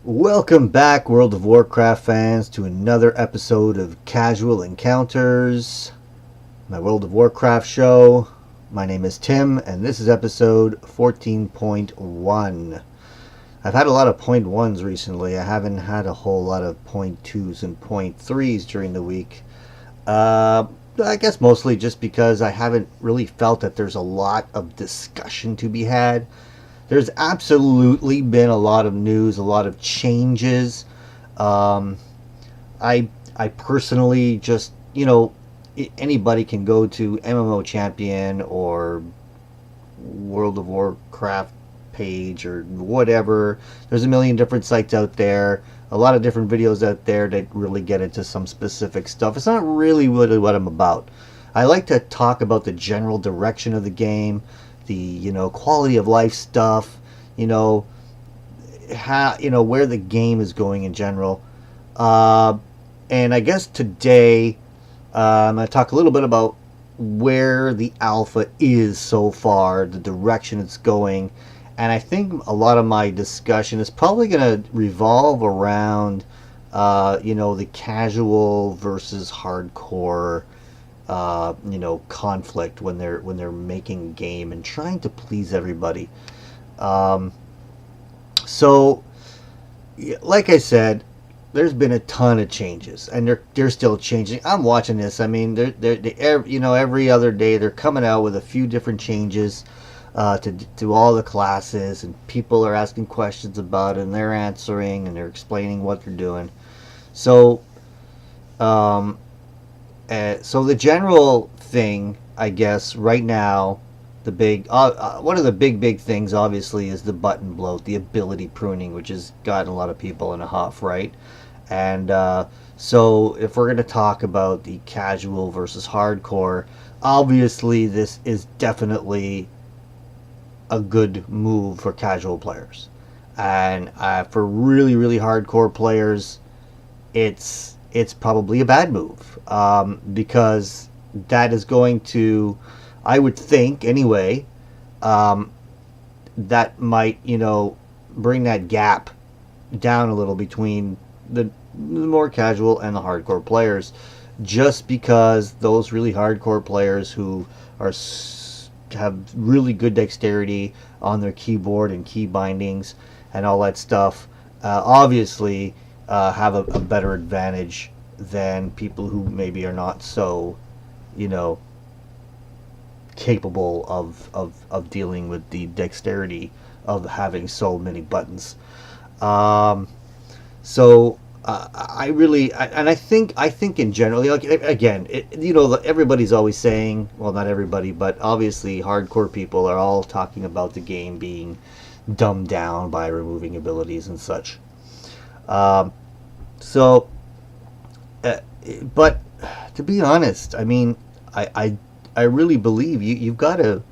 Welcome back, World of Warcraft fans, to another episode of Casual Encounters, my World of Warcraft show. My name is Tim, and this is episode 14.1. I've had a lot of point ones recently. I haven't had a whole lot of point twos and point threes during the week. I guess mostly just because I haven't really felt that there's a lot of discussion to be had. There's absolutely been a lot of news, a lot of changes. I personally just, anybody can go to MMO Champion or World of Warcraft page or whatever. There's a million different sites out there, a lot of different videos out there that really get into some specific stuff. It's not really what I'm about. I like to talk about the general direction of the game, the quality of life stuff, how where the game is going in general. And I guess today I'm going to talk a little bit about where the alpha is so far, the direction it's going, and I think a lot of my discussion is probably going to revolve around the casual versus hardcore conflict when they're making game and trying to please everybody. So, like I said, there's been a ton of changes, and they're still changing. I'm watching this. I mean, every other day they're coming out with a few different changes to all the classes, and people are asking questions about it, and they're answering, and they're explaining what they're doing. So, so the general thing, I guess, right now, the big one of the big things, obviously, is the button bloat, the ability pruning, which has gotten a lot of people in a huff, right? And so, if we're going to talk about the casual versus hardcore, obviously, this is definitely a good move for casual players, and for really hardcore players, it's probably a bad move, because that is going to, I would think anyway, that might bring that gap down a little between the more casual and the hardcore players, just because those really hardcore players who have really good dexterity on their keyboard and key bindings and all that stuff, obviously have a better advantage than people who maybe are not so, capable of dealing with the dexterity of having so many buttons. So I think in general, like, again, everybody's always saying, well, not everybody, but obviously hardcore people are all talking about the game being dumbed down by removing abilities and such. But to be honest, I mean, I really believe you've got to,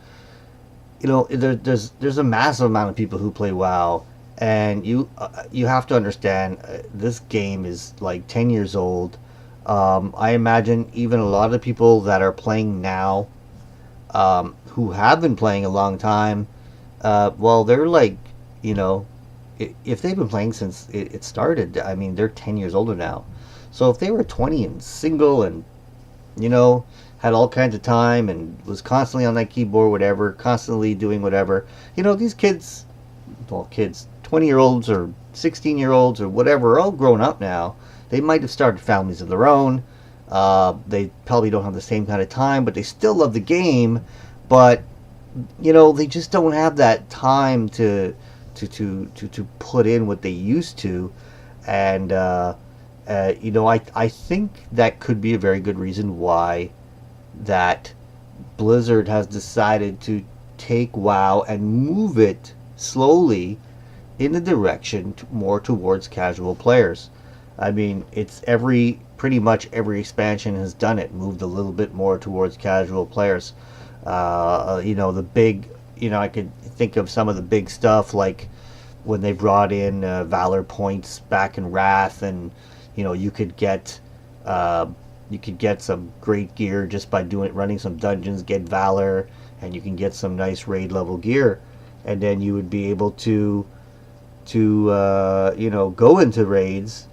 there's a massive amount of people who play WoW, and you have to understand, this game is like 10 years old. I imagine even a lot of people that are playing now, who have been playing a long time, well, they're like, if they've been playing since it started, I mean, they're 10 years older now. So if they were 20 and single and, had all kinds of time and was constantly on that keyboard, whatever, constantly doing whatever, these kids, 20-year-olds or 16-year-olds or whatever, are all grown up now. They might have started families of their own. They probably don't have the same kind of time, but they still love the game. But, they just don't have that time to put in what they used to. And, I think that could be a very good reason why that Blizzard has decided to take WoW and move it slowly in the direction more towards casual players. I mean, pretty much every expansion has done it, moved a little bit more towards casual players. The big, I could think of some of the big stuff, like when they brought in Valor points back in Wrath, and you could get some great gear just by running some dungeons, get Valor, and you can get some nice raid level gear, and then you would be able to to go into raids.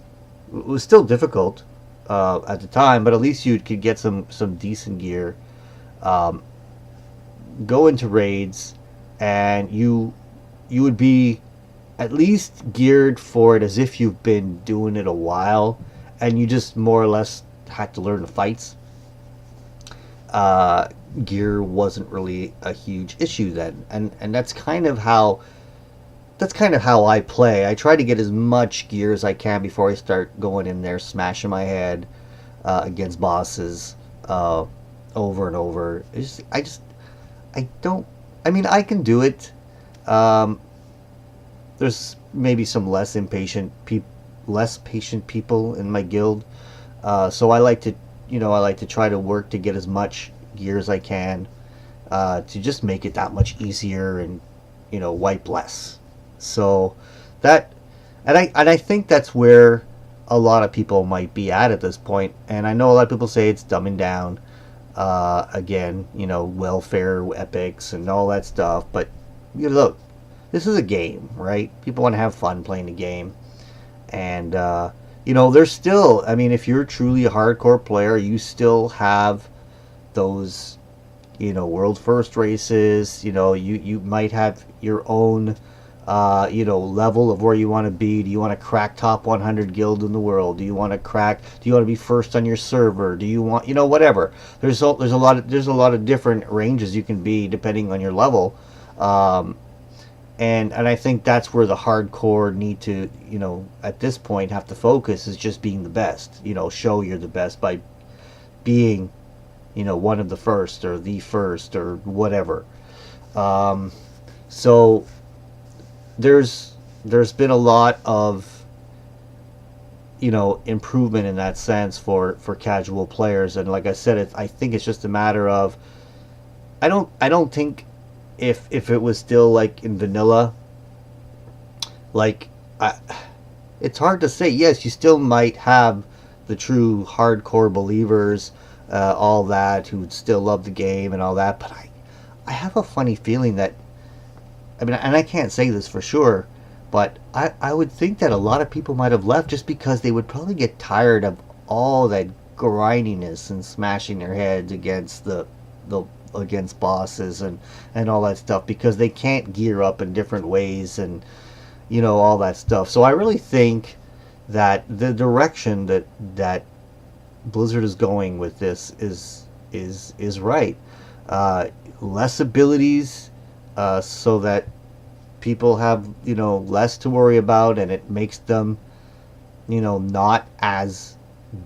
It was still difficult at the time, but at least you could get some decent gear. Um, go into raids, and you would be at least geared for it as if you've been doing it a while, and you just more or less had to learn the fights. Uh, Gear wasn't really a huge issue then, and that's kind of how I play. I try to get as much gear as I can before I start going in there smashing my head against bosses over and over. I don't. I mean, I can do it. Um, there's maybe some less patient people in my guild. So I like to try to work to get as much gear as I can to just make it that much easier and wipe less. So that and I think that's where a lot of people might be at this point. And I know a lot of people say it's dumbing down. Again, welfare epics and all that stuff. But look, this is a game, right? People want to have fun playing the game, and there's still. I mean, if you're truly a hardcore player, you still have those, world first races. You might have your own, level of where you want to be. Do you want to crack top 100 guild in the world? Do you want to be first on your server? Do you want, whatever? There's a lot of different ranges you can be depending on your level. And I think that's where the hardcore need to, at this point have to focus is just being the best. Show you're the best by being, one of the first or whatever. So there's been a lot of improvement in that sense for casual players, and like I said, I think it's just a matter of I don't think if it was still like in vanilla, like it's hard to say. Yes, you still might have the true hardcore believers, all that, who would still love the game and all that, but I have a funny feeling that, I mean, and I can't say this for sure, but I would think that a lot of people might have left just because they would probably get tired of all that grindiness and smashing their heads against against bosses and all that stuff, because they can't gear up in different ways and all that stuff. So I really think that the direction that Blizzard is going with this is right. Less abilities, so that people have less to worry about, and it makes them not as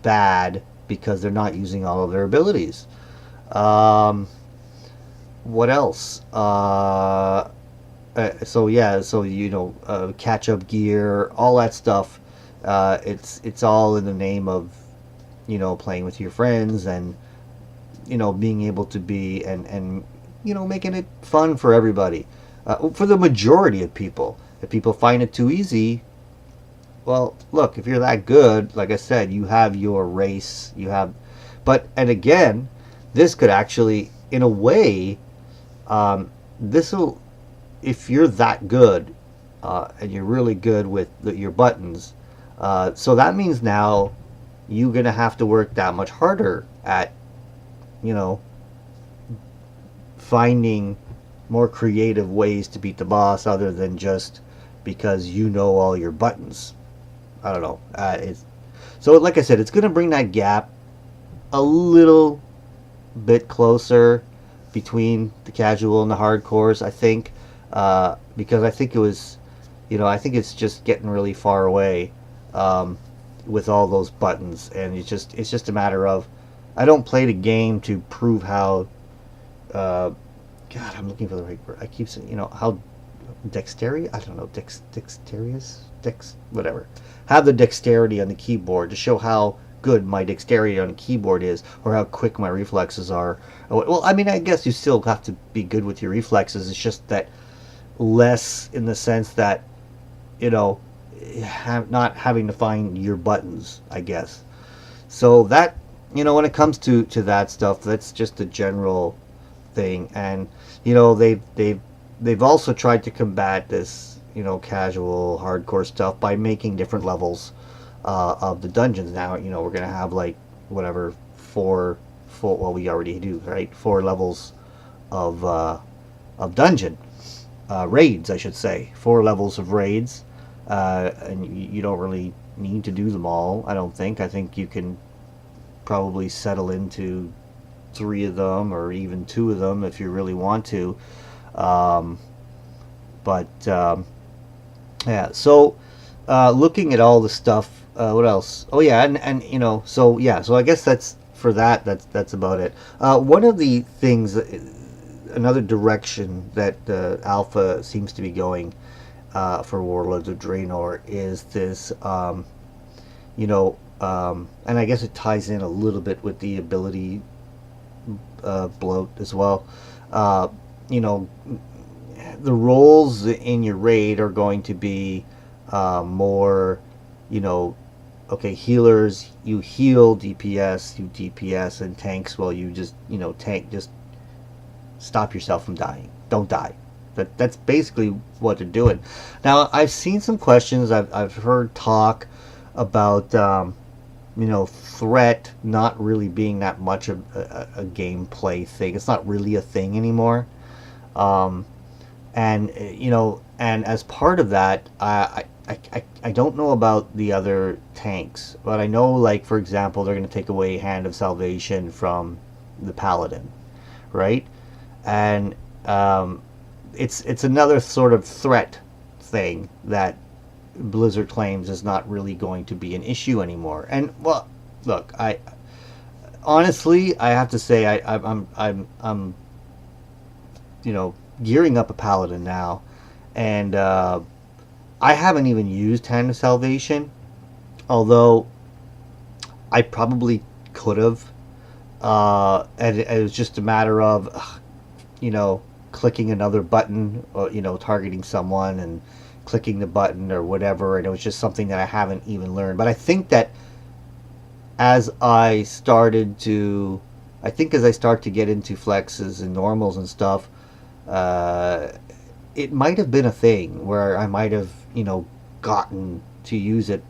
bad because they're not using all of their abilities. What else? Catch up gear, all that stuff. It's all in the name of playing with your friends and being able to be and making it fun for everybody. For the majority of people, if people find it too easy, well, look, if you're that good, like I said, you have your race. And again, this could actually, in a way, if you're that good, and you're really good with your buttons, so that means now you're gonna have to work that much harder at, finding more creative ways to beat the boss other than just because all your buttons. I don't know. So like I said, it's gonna bring that gap a little bit closer between the casual and the hardcores, I think, because I think I think it's just getting really far away with all those buttons, and it's just a matter of, I don't play the game to prove how God, I'm looking for the right word. I keep saying, how dexterity, I don't know, dexterous, whatever. Have the dexterity on the keyboard to show how good my dexterity on the keyboard is, or how quick my reflexes are. Well, I mean, I guess you still have to be good with your reflexes. It's just that less in the sense that, not having to find your buttons, I guess. So that, when it comes to that stuff, that's just a general thing. And they've also tried to combat this, casual, hardcore stuff by making different levels of the dungeons. Now, we're gonna have like whatever four. Well, we already do, right? 4 levels of dungeon raids, I should say. 4 levels of raids, and you don't really need to do them all. I don't think. I think you can probably settle into 3 of them or even 2 of them if you really want to. But yeah, so looking at all the stuff, what else? Oh yeah, and so yeah, so I guess that's for that. That's about it. One of the things, another direction that Alpha seems to be going for Warlords of Draenor is this, and I guess it ties in a little bit with the ability bloat as well. The roles in your raid are going to be more, okay, healers, you heal, DPS, you DPS, and tanks, well, you just, tank, just stop yourself from dying. Don't die. That's basically what they're doing. Now, I've seen some questions, I've heard talk about, threat not really being that much of a gameplay thing. It's not really a thing anymore. And as part of that, I don't know about the other tanks, but I know, like, for example, they're going to take away Hand of Salvation from the Paladin, right? And it's another sort of threat thing that Blizzard claims is not really going to be an issue anymore. And well, look, I honestly, I have to say, I'm gearing up a Paladin now, and I haven't even used Hand of Salvation, although I probably could have, and it was just a matter of clicking another button, or targeting someone and clicking the button or whatever, and it was just something that I haven't even learned. But I think that as I start to get into flexes and normals and stuff, it might have been a thing where I might have, gotten to use it.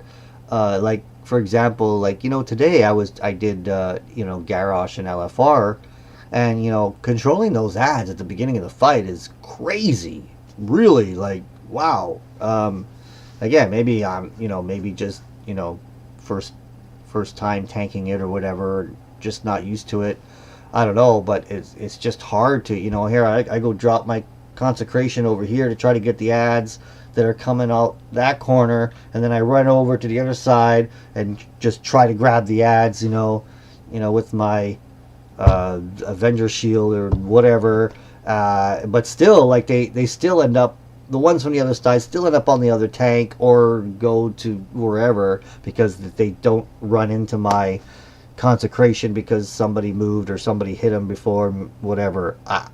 Like, for example, like, today I did, Garrosh and LFR, and, controlling those ads at the beginning of the fight is crazy. Really, like, wow. Again, maybe I'm, maybe just, first time tanking it or whatever, just not used to it. I don't know, but it's just hard to, here I go drop my consecration over here to try to get the ads that are coming out that corner, and then I run over to the other side and just try to grab the ads, with my Avenger shield or whatever. But still, like, they still end up, the ones from the other side still end up on the other tank or go to wherever, because they don't run into my consecration because somebody moved or somebody hit them before, whatever. I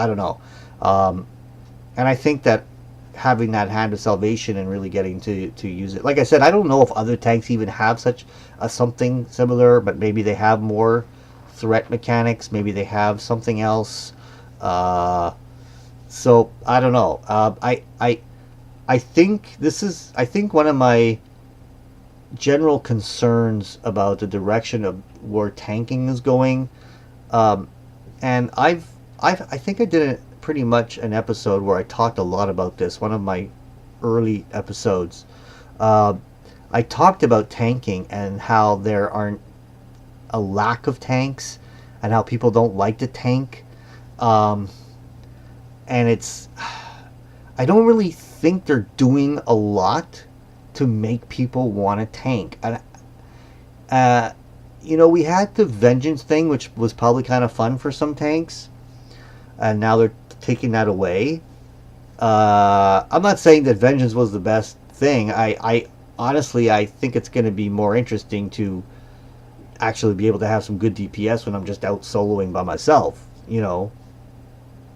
don't know. And I think that having that Hand of Salvation and really getting to use it, like I said, I don't know if other tanks even have such something similar, but maybe they have more threat mechanics, maybe they have something else. So I don't know. I think one of my general concerns about the direction of where tanking is going, and I think I did pretty much an episode where I talked a lot about this. One of my early episodes, I talked about tanking and how there aren't a lack of tanks and how people don't like to tank. And I don't really think they're doing a lot to make people want to tank. And, we had the Vengeance thing, which was probably kind of fun for some tanks, and now they're taking that away. I'm not saying that Vengeance was the best thing. I honestly, I think it's going to be more interesting to actually be able to have some good DPS when I'm just out soloing by myself,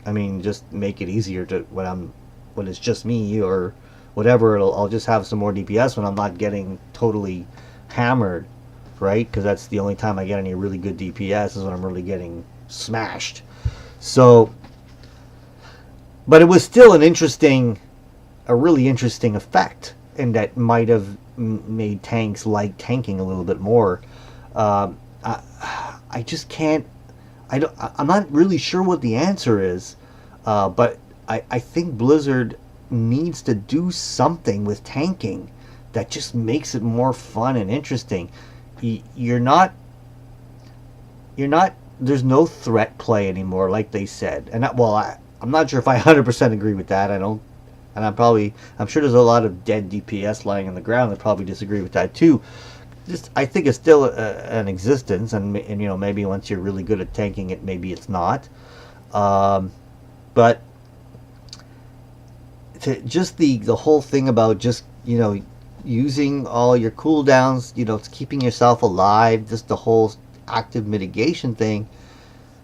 I mean, just make it easier to when it's just me or whatever. I'll just have some more DPS when I'm not getting totally hammered, right? Because that's the only time I get any really good DPS is when I'm really getting smashed. So, but it was still an interesting a really interesting effect, and that might have made tanks like tanking a little bit more. Um, I just can't. I'm not really sure what the answer is, but I think Blizzard needs to do something with tanking that just makes it more fun and interesting. You're not. You're not. There's no threat play anymore, like they said. And I'm not sure if I 100% agree with that. I don't. And I'm sure there's a lot of dead DPS lying on the ground that probably disagree with that too. Just, I think it's still an existence, and maybe once you're really good at tanking it, maybe it's not. But just the whole thing about just using all your cooldowns, it's keeping yourself alive, just the whole active mitigation thing.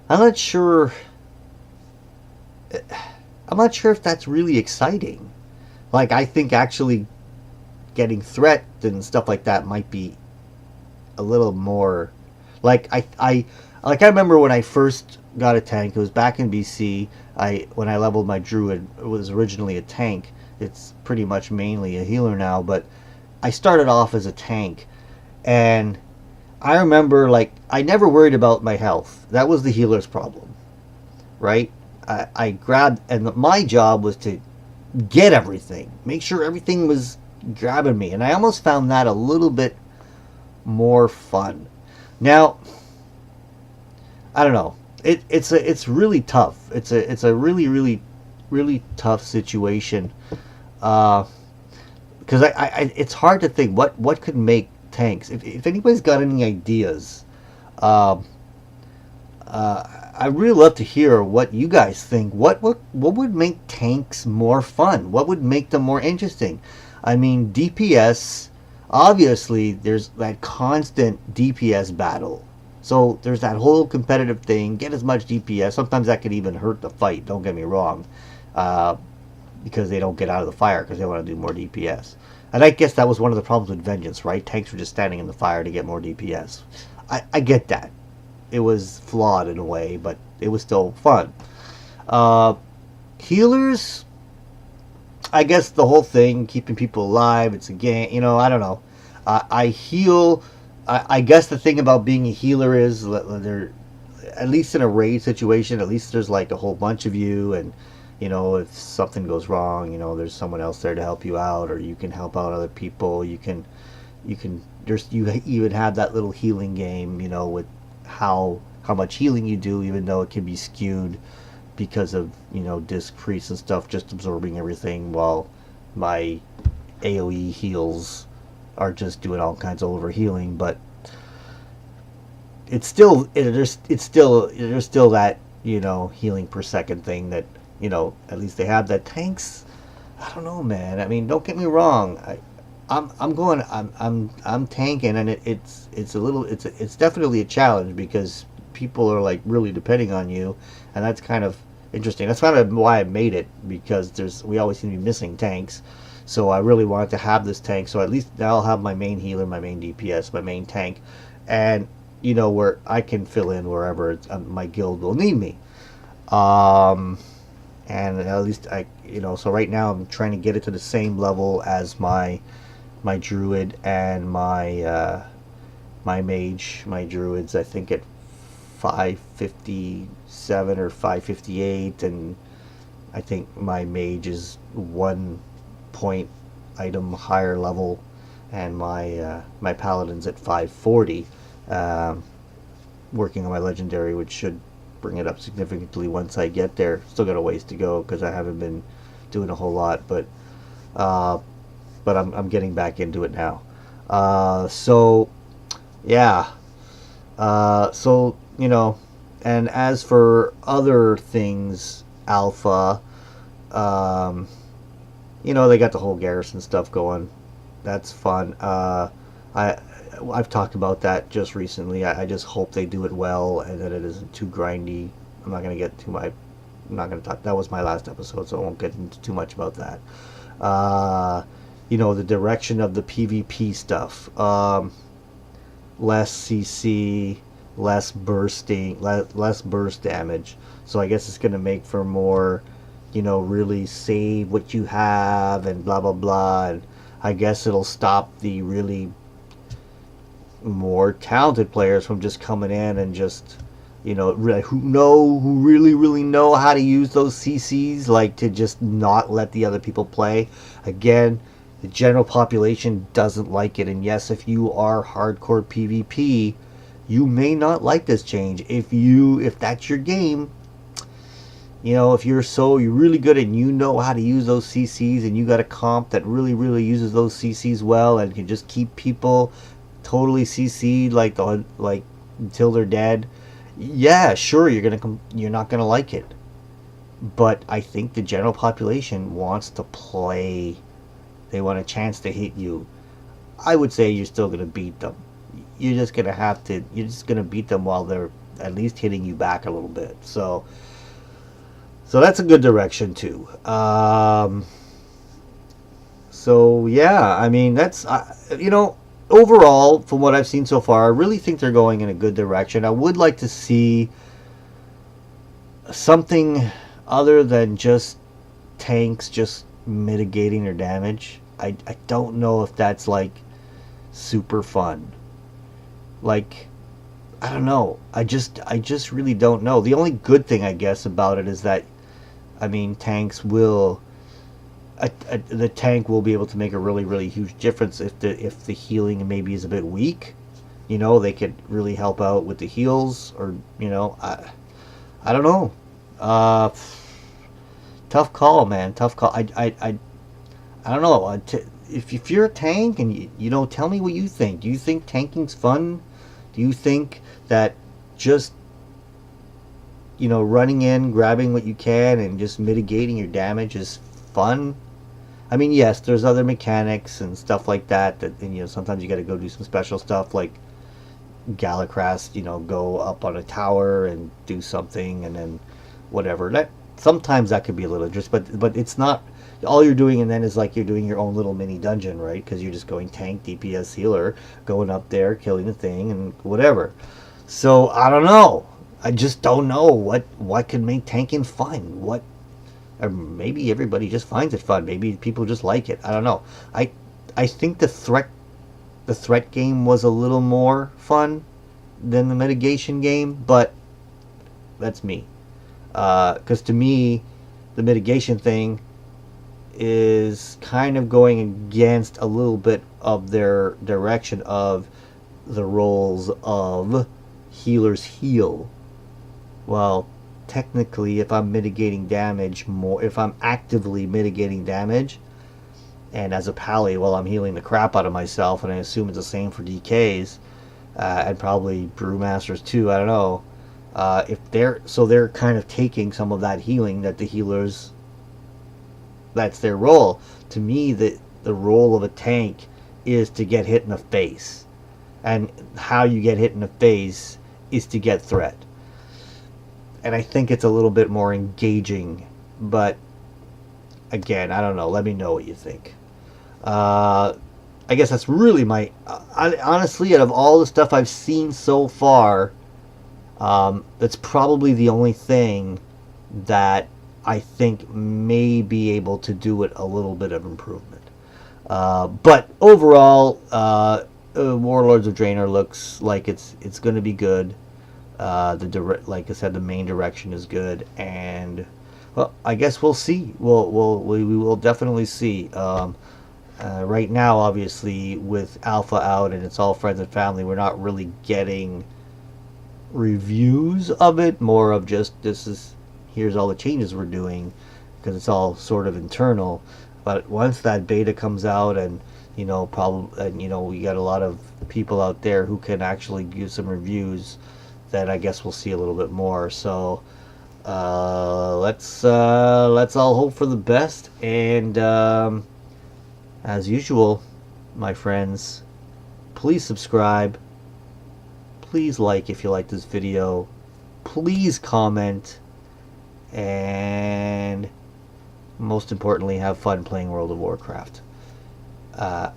I'm not sure. I'm not sure if that's really exciting. Like, I think actually getting threat and stuff like that might be a little more. Like, I remember when I first got a tank. It was back in BC. When I leveled my druid, it was originally a tank. It's pretty much mainly a healer now, but I started off as a tank, and I remember, like, I never worried about my health. That was the healer's problem, right? I grabbed, and my job was to get everything, make sure everything was grabbing me, and I almost found that a little bit more fun. Now, I don't know. It's really tough. It's a really really really tough situation. Because it's hard to think what could make tanks. If anybody's got any ideas, I'd really love to hear what you guys think. What would make tanks more fun? What would make them more interesting? I mean, DPS, obviously, there's that constant DPS battle. So there's that whole competitive thing. Get as much DPS. Sometimes that could even hurt the fight, don't get me wrong. Because they don't get out of the fire because they want to do more DPS. And I guess that was one of the problems with Vengeance, right? Tanks were just standing in the fire to get more DPS. I get that. It was flawed in a way, but it was still fun. Healers, I guess the whole thing, keeping people alive, it's a game, I don't know. I heal. I guess the thing about being a healer is, there, at least in a raid situation, at least there's like a whole bunch of you, and if something goes wrong, there's someone else there to help you out, or you can help out other people. You even have that little healing game, with how much healing you do, even though it can be skewed because of disc crease and stuff, just absorbing everything, while my AoE heals are just doing all kinds of over healing. But there's still that healing per second thing that at least they have. That tanks, I don't know, man. I mean, don't get me wrong, I'm tanking, and it's definitely a challenge because people are like really depending on you, and that's kind of interesting. That's kind of why I made it, because we always seem to be missing tanks. So I really wanted to have this tank, so at least now I'll have my main healer, my main DPS, my main tank, and where I can fill in wherever my guild will need me. And at least so right now I'm trying to get it to the same level as my druid and my mage. My druid's, I think, at 557 or 558, and I think my mage is 1 point item higher level, and my paladin's at 540. Working on my legendary, which should bring it up significantly once I get there. Still got a ways to go because I haven't been doing a whole lot, but I'm getting back into it now. So yeah. So and as for other things, Alpha, they got the whole garrison stuff going. That's fun. I've talked about that just recently. I just hope they do it well and that it isn't too grindy. I'm not going to talk. That was my last episode, so I won't get into too much about that. The direction of the PvP stuff. Less CC, less bursting, less burst damage. So I guess it's going to make for more really save what you have and blah blah blah. And I guess it'll stop the really more talented players from just coming in and just really, who really know how to use those CCs, like to just not let the other people play. Again, the general population doesn't like it, and yes, if you are hardcore PvP, you may not like this change. If that's your game, if you're really good and you know how to use those CCs, and you got a comp that really uses those CCs well and can just keep people totally CC'd like until they're dead, yeah, sure, you're not gonna like it. But I think the general population wants to play. They want a chance to hit you. I would say you're still gonna beat them. You're just gonna beat them while they're at least hitting you back a little bit. So that's a good direction too. So yeah, I mean, that's overall, from what I've seen so far, I really think they're going in a good direction. I would like to see something other than just tanks just mitigating their damage. I don't know if that's like super fun. Like, I don't know. I just really don't know. The only good thing, I guess, about it is that, I mean, tanks will... the tank will be able to make a really huge difference if the healing maybe is a bit weak. They could really help out with the heals, or I don't know. Tough call, man. Tough call. I don't know. If you're a tank, and tell me what you think. Do you think tanking's fun? Do you think that just running in, grabbing what you can, and just mitigating your damage is fun? I mean, yes, there's other mechanics and stuff like that, and sometimes you got to go do some special stuff, like Galacrast, go up on a tower and do something, and then whatever. That sometimes that could be a little interesting, but it's not all you're doing, and then is like you're doing your own little mini dungeon, right? Because you're just going tank, DPS, healer, going up there, killing the thing, and whatever. So I don't know. I just don't know what could make tanking fun. Or maybe everybody just finds it fun. Maybe people just like it. I don't know. I think the threat game was a little more fun than the mitigation game, but that's me. Because to me, the mitigation thing is kind of going against a little bit of their direction of the roles of healers heal. Well, technically, if I'm mitigating damage more, if I'm actively mitigating damage, and as a pally, well, I'm healing the crap out of myself, and I assume it's the same for DKs, and probably brewmasters too, I don't know. They're kind of taking some of that healing that the healers, that's their role. To me, the role of a tank is to get hit in the face, and how you get hit in the face is to get threat. And I think it's a little bit more engaging, but again, I don't know. Let me know what you think. I guess that's really my... honestly, out of all the stuff I've seen so far, that's probably the only thing that I think may be able to do it a little bit of improvement. But overall, Warlords of Draenor looks like it's going to be good. Like I said, the main direction is good, and well, I guess we'll see. We will definitely see. Right now, obviously, with Alpha out and it's all friends and family, we're not really getting reviews of it. More of just here's all the changes we're doing, because it's all sort of internal. But once that beta comes out, and we got a lot of people out there who can actually give some reviews, that I guess we'll see a little bit more. So let's all hope for the best, and as usual, my friends, please subscribe, please like if you like this video, please comment, and most importantly, have fun playing World of Warcraft. Have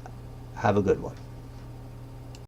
a good one.